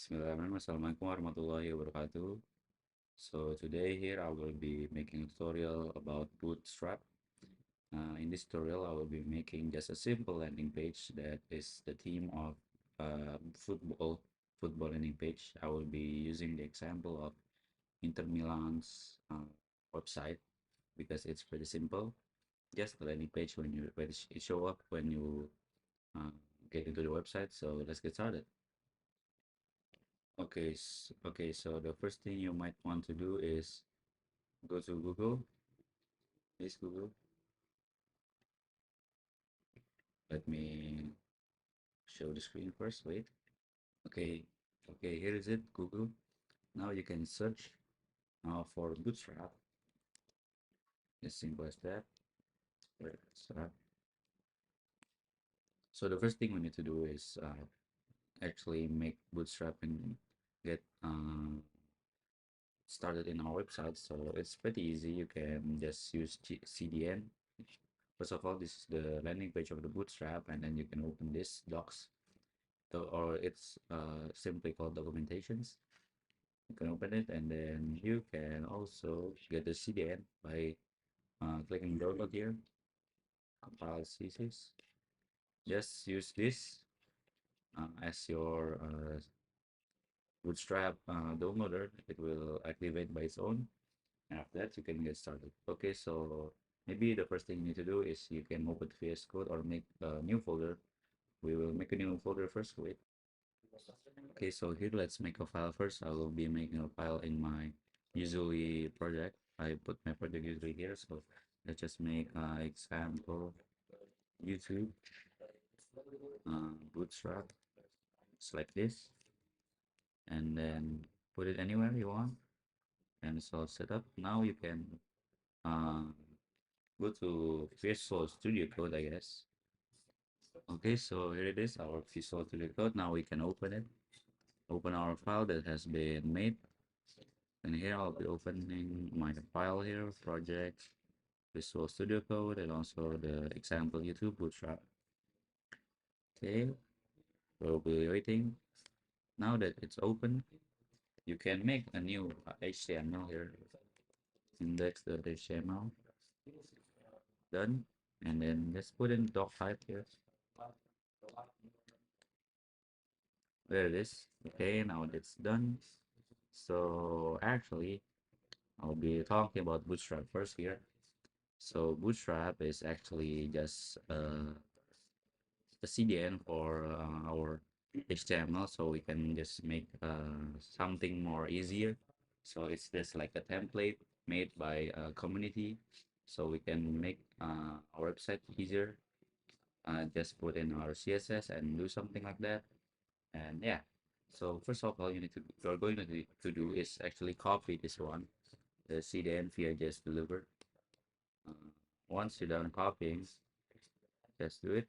Bismillahirrahmanirrahim. Assalamualaikum warahmatullahi wabarakatuh. So today here I will be making a tutorial about Bootstrap. In this tutorial I will be making just a simple landing page that is the theme of football landing page. I will be using the example of Inter Milan's website because it's pretty simple. Just the landing page when it show up when you uh, get into the website. So let's get started. Okay, so the first thing you might want to do is go to Google. Please Google. Let me show the screen first. Wait. Okay, okay, here is it, Google. Now you can search for Bootstrap. As simple as that. Bootstrap. So the first thing we need to do is actually make Bootstrap and get started in our website. So it's pretty easy. You can just use CDN. First of all, this is the landing page of the Bootstrap, and then you can open this docs, or it's simply called documentations. You can open it, and then you can also get the CDN by clicking download here, compile CSS. Just use this as your Bootstrap downloader. It will activate by its own, and after that you can get started. Okay, so maybe the first thing you need to do is you can open VS Code or make a new folder. We will make a new folder first. Wait. Okay, so here let's make a file first. I will be making a file in my usually project. I put my project usually here, so let's just make example YouTube Bootstrap. Select this and then put it anywhere you want. And so setup. Now you can uh, go to Visual Studio Code, I guess. Okay, so here it is, our Visual Studio Code. Now we can open it. Open our file that has been made. And here I'll be opening my file here, project, Visual Studio Code, and also the example YouTube Bootstrap. Okay, we'll be waiting. Now that it's open, you can make a new HTML here, index.html, done, and then let's put in doc type here. There it is. Okay, now it's done. So actually, I'll be talking about Bootstrap first here. So Bootstrap is actually just the CDN for our HTML, so we can just make something more easier. So it's just like a template made by a community, so we can make our website easier. Just put in our CSS and do something like that. And yeah, so first of all, you're going to do is actually copy this one, the CDN via just delivered. Uh, Once you're done copying, just do it.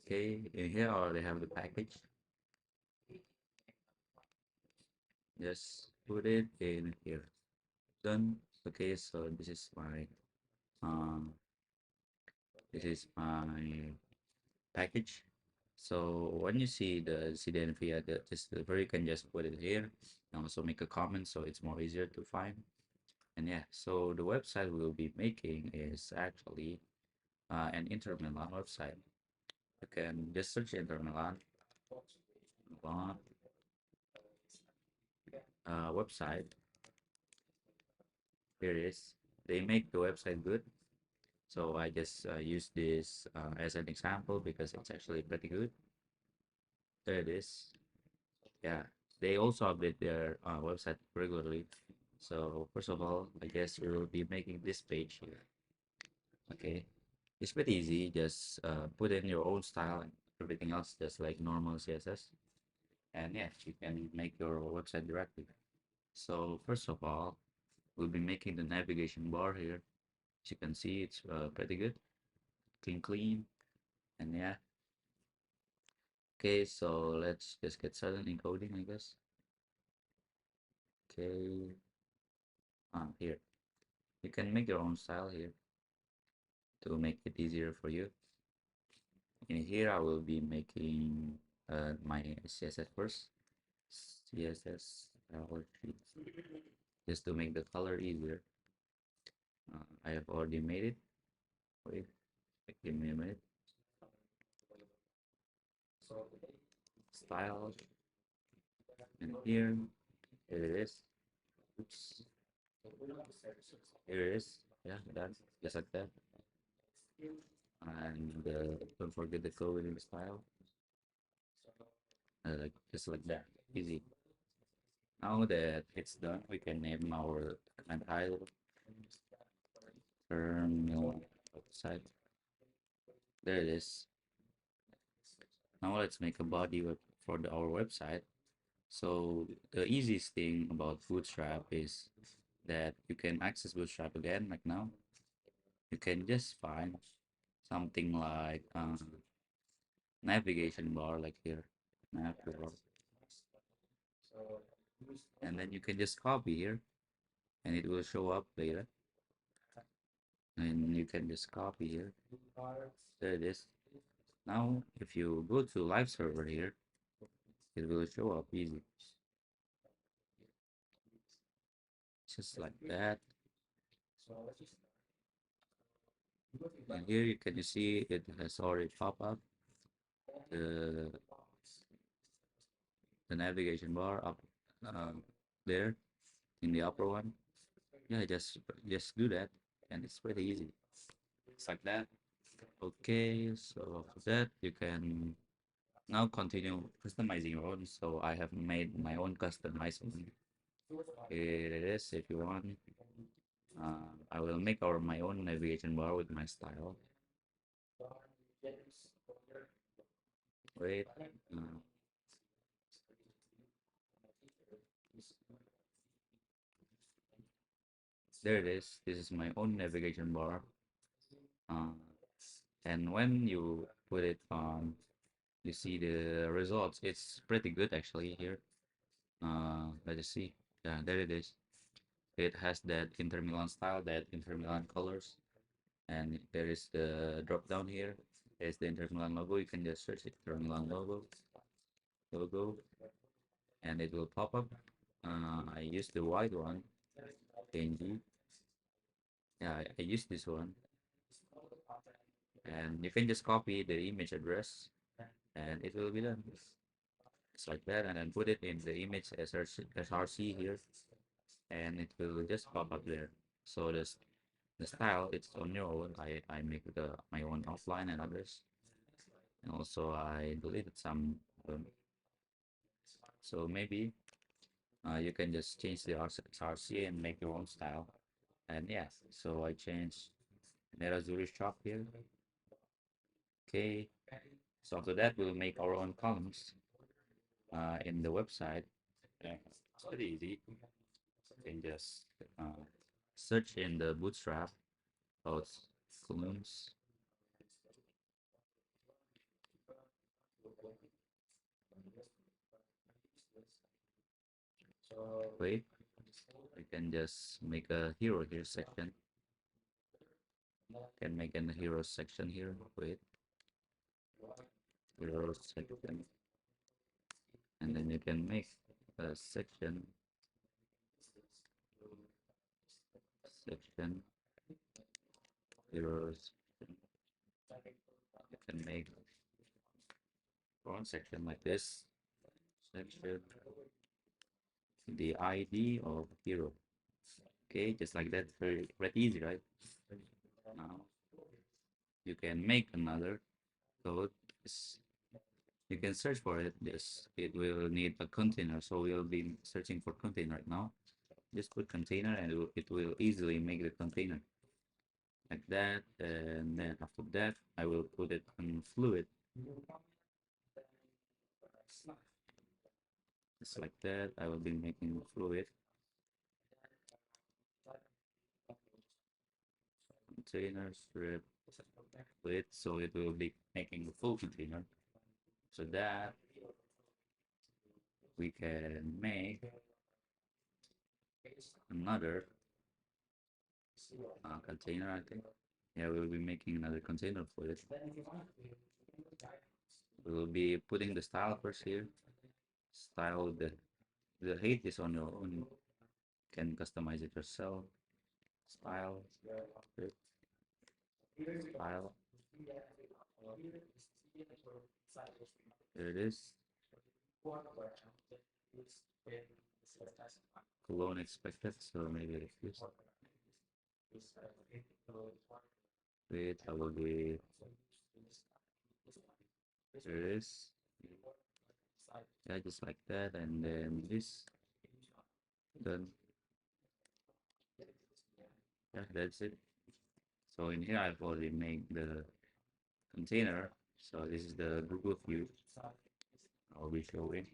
Okay, in here I already have the package. Just put it in here. Done. Okay, so um this is my package. So when you see the CDN via this delivery, you can just put it here and also make a comment so it's more easier to find. And yeah, so the website we'll be making is actually an Inter Milan website. You can just search Inter Milan website. Here it is. They make the website good. So I just use this as an example because it's actually pretty good. There it is. Yeah, they also update their website regularly. So first of all, I guess we will be making this page here. Okay, it's pretty easy. Just put in your own style and everything else just like normal CSS. And yeah, you can make your website directly. So first of all, we'll be making the navigation bar here. As you can see, it's pretty good, clean, and yeah. Okay, so let's just get started in coding, I guess. Okay, here. You can make your own style here to make it easier for you. In here, I will be making my CSS first. CSS color sheets just to make the color easier. I have already made it. Wait, give me a minute. Style, and here it is. Oops, here it is. Yeah, done. Just like that. And don't forget the code in the style. Like just like that. Easy. Now that it's done, we can name our document title, terminal website. There it is. Now let's make a body for our website. So the easiest thing about Bootstrap is that you can access Bootstrap again, like now. You can just find something like navigation bar, like here, nav bar, and then you can just copy here, and it will show up later. And you can just copy here. There it is. Now, if you go to live server here, it will show up easy, just like that. And here you can see it has already popped up the the navigation bar up there in the upper one. Yeah, just do that, and it's pretty easy. It's like that. Okay, so after that you can now continue customizing your own. So I have made my own customized one. Here it is. If you want, I will make my own navigation bar with my style. Wait. There it is. This is my own navigation bar. Uh, and when you put it on, you see the results. It's pretty good actually here. Let's see. Yeah, there it is. It has that Inter Milan style, that Inter Milan colors, and there is the drop down here. There's the Inter Milan logo. You can just search Inter Milan logo, and it will pop up. I use the white one, PNG. Yeah, I use this one, and you can just copy the image address, and it will be done. It's like that, and then put it in the image SRC here, and it will just pop up there. So the style it's on your own. I make my own offline and others, and also I deleted some of them. So maybe you can just change the SRC and make your own style. And yes, so I changed Nerazzurri shop here. Okay, so after that we'll make our own columns in the website. It's pretty easy. You can just search in the Bootstrap about columns. Wait, we can just make a hero here section. Can make a hero section here. Wait, hero section, and then you can make a section heroes. You can make one section like this. Section the ID of hero. Okay, just like that. Very easy, right? Now you can make another code. You can search for it. Yes, it will need a container, so we'll be searching for container right now. Just put container, and it will easily make the container like that. And then after that, I will put it on fluid, just like that. I will be making fluid container strip fluid, so it will be making the full container. So that we can make another container, I think. Yeah, we'll be making another container for it. We'll be putting the style first here. style. The height is on your own. You can customize it yourself. Style, width, style. There it is. Cologne expected, so maybe like this. Wait, I will be. There it is. Yeah, just like that, and then this. Done. Yeah, that's it. So in here, I've already made the container. So this is the Google view. I'll be showing.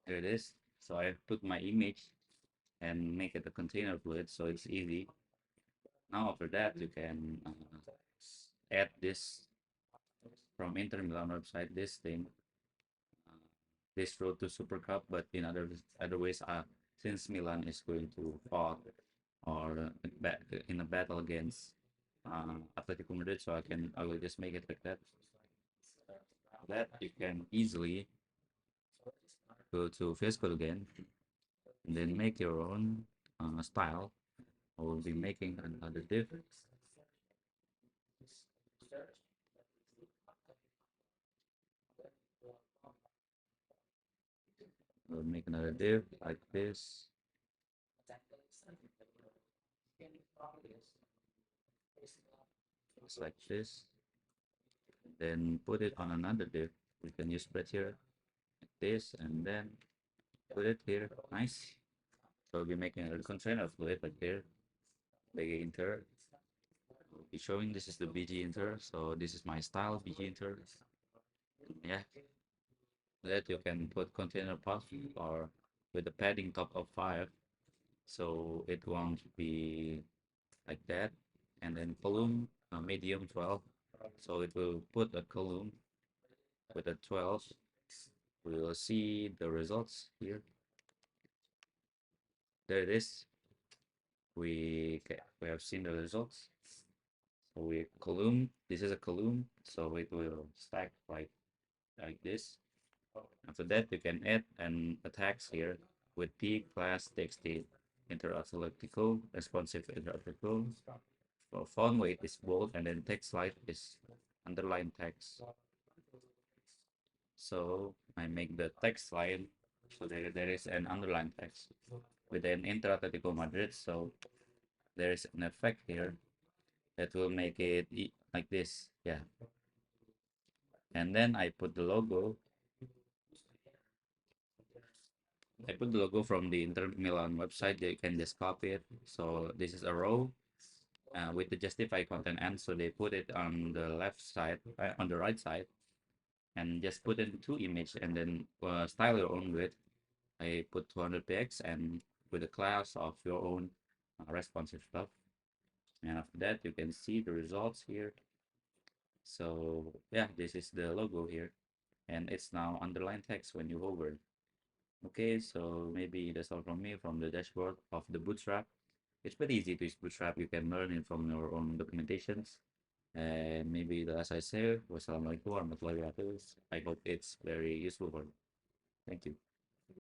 There it is. So I put my image and make it a container fluid, so it's easy. Now after that, you can add this from Inter Milan website. This thing, uh, this road to Super Cup, but in other ways, since Milan is going to fall or in a battle against Atletico Madrid, so I will just make it like that. That you can easily go to Facebook again and then make your own style. I will be making another div. We'll make another div like this, just like this. Then put it on another div. We can use spread here like this, and then put it here. Nice. So we'll be making a container fluid like here. Big inter. We'll be showing this is the BG inter. So this is my style BG inter. Yeah, that you can put container path or with the padding top of 5, so it won't be like that. And then column medium 12, so it will put a column with a 12. We will see the results here. There it is. We have seen the results. So we column. This is a column, so it will stack like this. After that, you can add an attacks here with p class txt interactical responsive interactical. For font weight is bold, and then text light is underline text. So I make the text line, so there is an underline text with an Inter Atletico Madrid. So there is an effect here that will make it like this. Yeah. And then I put the logo. I put the logo from the Inter Milan website. You can just copy it. So this is a row with the justify content and so they put it on the left side, on the right side, and just put in two image and then style your own width. I put 200 px and with a class of your own responsive stuff. And after that, you can see the results here. So yeah, this is the logo here, and it's now underline text when you hover. Okay, so maybe that's all from me from the dashboard of the Bootstrap. It's pretty easy to use Bootstrap. You can learn it from your own documentations. And maybe as I say, wassalamualaikum warahmatullahi wabarakatuh. I hope it's very useful for you. Thank you.